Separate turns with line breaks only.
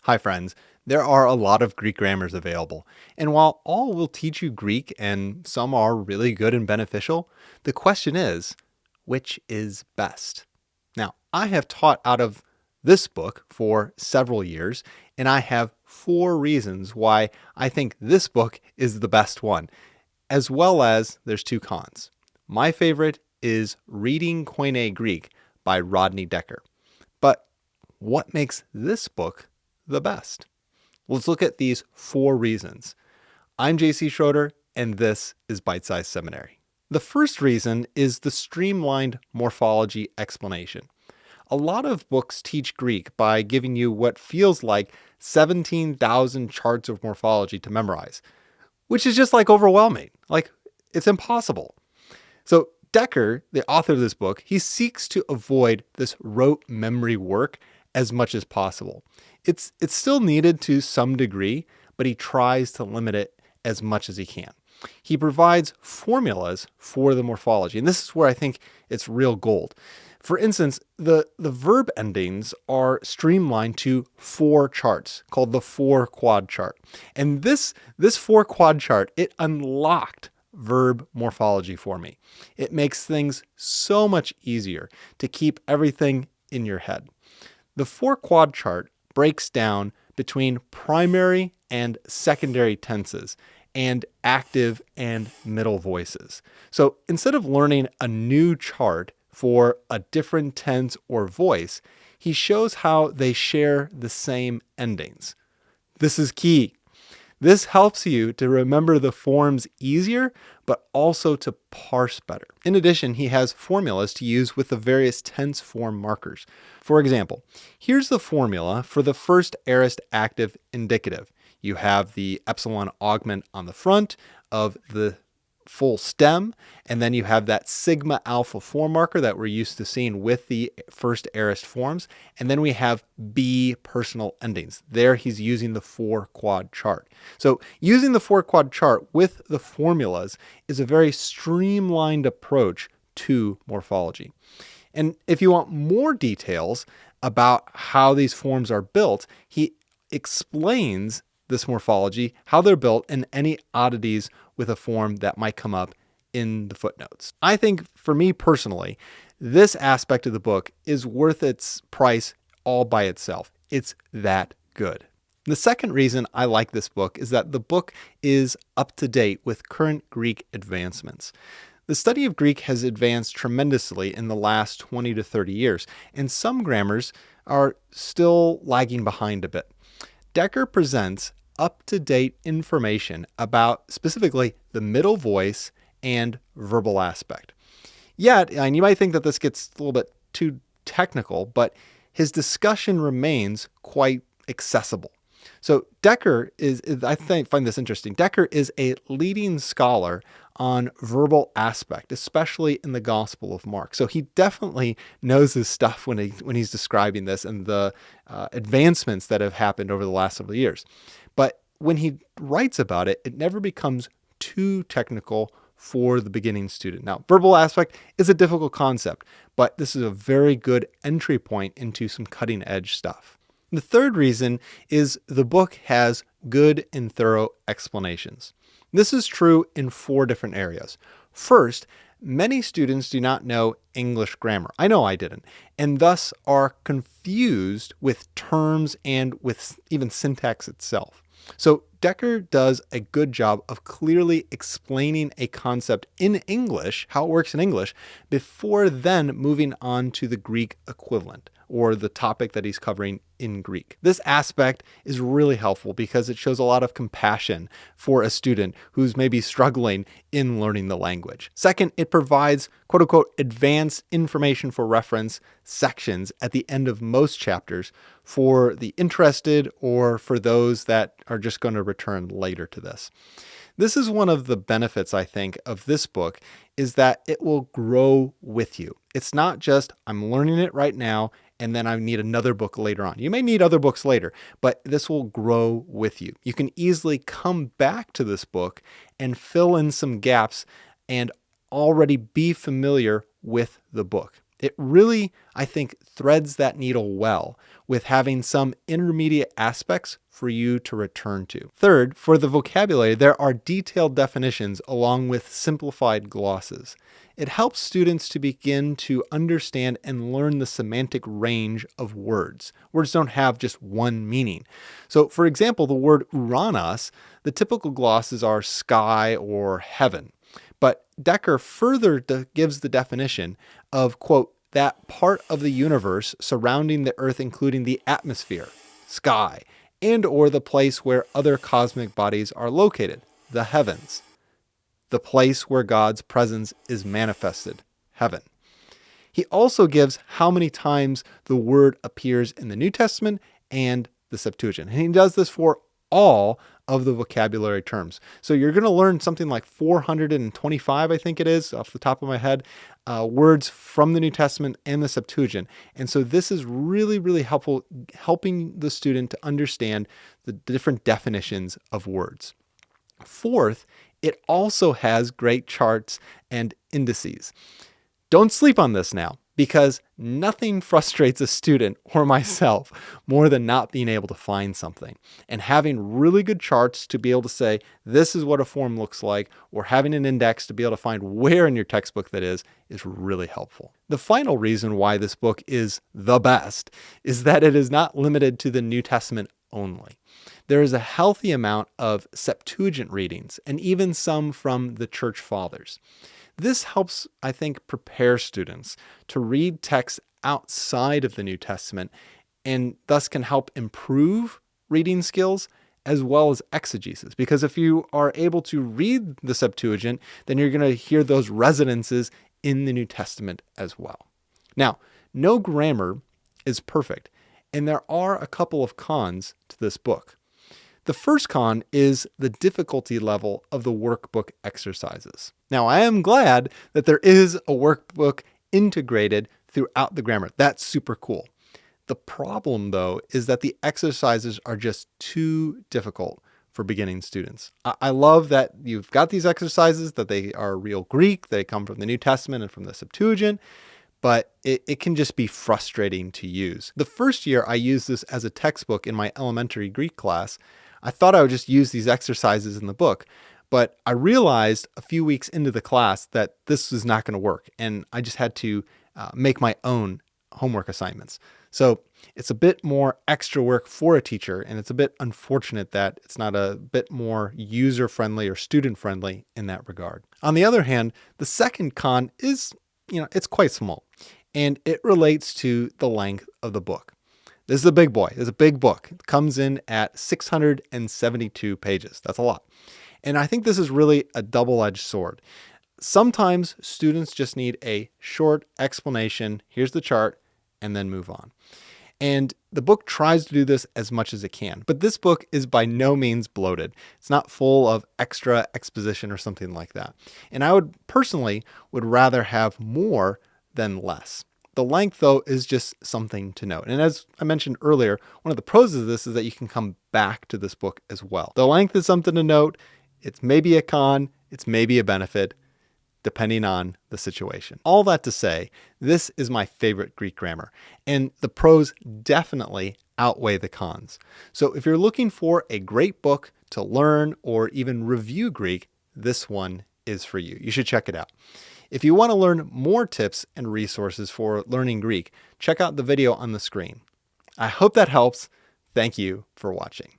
Hi friends, there are a lot of Greek grammars available, and while all will teach you Greek and some are really good and beneficial, the question is, which is best? Now, I have taught out of this book for several years, and I have 4 reasons why I think this book is the best one, as well as there's 2 cons. My favorite is Reading Koine Greek by Rodney Decker. But what makes this book the best? Let's look at these 4 reasons. I'm JC Schroeder, and this is Bite Size Seminary. The first reason is the streamlined morphology explanation. A lot of books teach Greek by giving you what feels like 17,000 charts of morphology to memorize, which is just overwhelming. It's impossible. So Decker, the author of this book, he seeks to avoid this rote memory work as much as possible. It's still needed to some degree, but he tries to limit it as much as he can. He provides formulas for the morphology, and this is where I think it's real gold. For instance, the verb endings are streamlined to 4 charts called the 4 quad chart. And this 4 quad chart, it unlocked verb morphology for me. It makes things so much easier to keep everything in your head. The 4 quad chart breaks down between primary and secondary tenses and active and middle voices. So instead of learning a new chart for a different tense or voice, he shows how they share the same endings. This is key. This helps you to remember the forms easier, but also to parse better. In addition, he has formulas to use with the various tense form markers. For example, here's the formula for the first aorist active indicative. You have the epsilon augment on the front of the full stem, and then you have that sigma alpha form marker that we're used to seeing with the first aorist forms, and then we have be personal endings. There he's using the 4 quad chart. So using the 4 quad chart with the formulas is a very streamlined approach to morphology. And if you want more details about how these forms are built, he explains this morphology, how they're built, and any oddities with a form that might come up in the footnotes. I think for me personally, this aspect of the book is worth its price all by itself. It's that good. The second reason I like this book is that the book is up to date with current Greek advancements. The study of Greek has advanced tremendously in the last 20 to 30 years, and some grammars are still lagging behind a bit. Decker presents up-to-date information about specifically the middle voice and verbal aspect. Yet, and you might think that this gets a little bit too technical, but his discussion remains quite accessible. So Decker find this interesting. Decker is a leading scholar on verbal aspect, especially in the Gospel of Mark. So he definitely knows his stuff when he's describing this and the advancements that have happened over the last several years. But when he writes about it, it never becomes too technical for the beginning student. Now, verbal aspect is a difficult concept, but this is a very good entry point into some cutting edge stuff. The third reason is the book has good and thorough explanations. This is true in 4 different areas. First, many students do not know English grammar. I know I didn't, and thus are confused with terms and with even syntax itself. So Decker does a good job of clearly explaining a concept in English, how it works in English, before then moving on to the Greek equivalent or the topic that he's covering in Greek. This aspect is really helpful because it shows a lot of compassion for a student who's maybe struggling in learning the language. Second, it provides quote unquote advanced information for reference sections at the end of most chapters for the interested or for those that are just going to return later to this. This is one of the benefits, I think, of this book is that it will grow with you. It's not just I'm learning it right now and then I need another book later on. You may need other books later, but this will grow with you. You can easily come back to this book and fill in some gaps and already be familiar with the book. It really, I think, threads that needle well with having some intermediate aspects for you to return to. Third, for the vocabulary, there are detailed definitions along with simplified glosses. It helps students to begin to understand and learn the semantic range of words. Words don't have just one meaning. So, for example, the word Uranus, the typical glosses are sky or heaven. But Decker further gives the definition of, quote, that part of the universe surrounding the Earth, including the atmosphere, sky, and or the place where other cosmic bodies are located, the heavens, the place where God's presence is manifested, heaven. He also gives how many times the word appears in the New Testament and the Septuagint. And he does this for all of the vocabulary terms. So you're going to learn something like 425, I think it is, off the top of my head, words from the New Testament and the Septuagint. And so this is really, really helpful, helping the student to understand the different definitions of words. Fourth, it also has great charts and indices. Don't sleep on this now, because nothing frustrates a student or myself more than not being able to find something. And having really good charts to be able to say, this is what a form looks like, or having an index to be able to find where in your textbook that is really helpful. The final reason why this book is the best is that it is not limited to the New Testament only. There is a healthy amount of Septuagint readings and even some from the Church Fathers. This helps, I think, prepare students to read texts outside of the New Testament and thus can help improve reading skills as well as exegesis. Because if you are able to read the Septuagint, then you're going to hear those resonances in the New Testament as well. Now, no grammar is perfect, and there are a couple of cons to this book. The first con is the difficulty level of the workbook exercises. Now, I am glad that there is a workbook integrated throughout the grammar. That's super cool. The problem, though, is that the exercises are just too difficult for beginning students. I love that you've got these exercises, that they are real Greek, they come from the New Testament and from the Septuagint, but it can just be frustrating to use. The first year I used this as a textbook in my elementary Greek class. I thought I would just use these exercises in the book, but I realized a few weeks into the class that this was not going to work, and I just had to make my own homework assignments. So it's a bit more extra work for a teacher, and it's a bit unfortunate that it's not a bit more user-friendly or student-friendly in that regard. On the other hand, the second con is, it's quite small, and it relates to the length of the book. This is a big boy. It's a big book. It comes in at 672 pages. That's a lot. And I think this is really a double-edged sword. Sometimes students just need a short explanation. Here's the chart, and then move on. And the book tries to do this as much as it can. But this book is by no means bloated. It's not full of extra exposition or something like that. And I would rather have more than less. The length, though, is just something to note. And as I mentioned earlier, one of the pros of this is that you can come back to this book as well. The length is something to note. It's maybe a con, it's maybe a benefit, depending on the situation. All that to say, this is my favorite Greek grammar, and the pros definitely outweigh the cons. So if you're looking for a great book to learn or even review Greek, this one is for you. You should check it out. If you want to learn more tips and resources for learning Greek, check out the video on the screen. I hope that helps. Thank you for watching.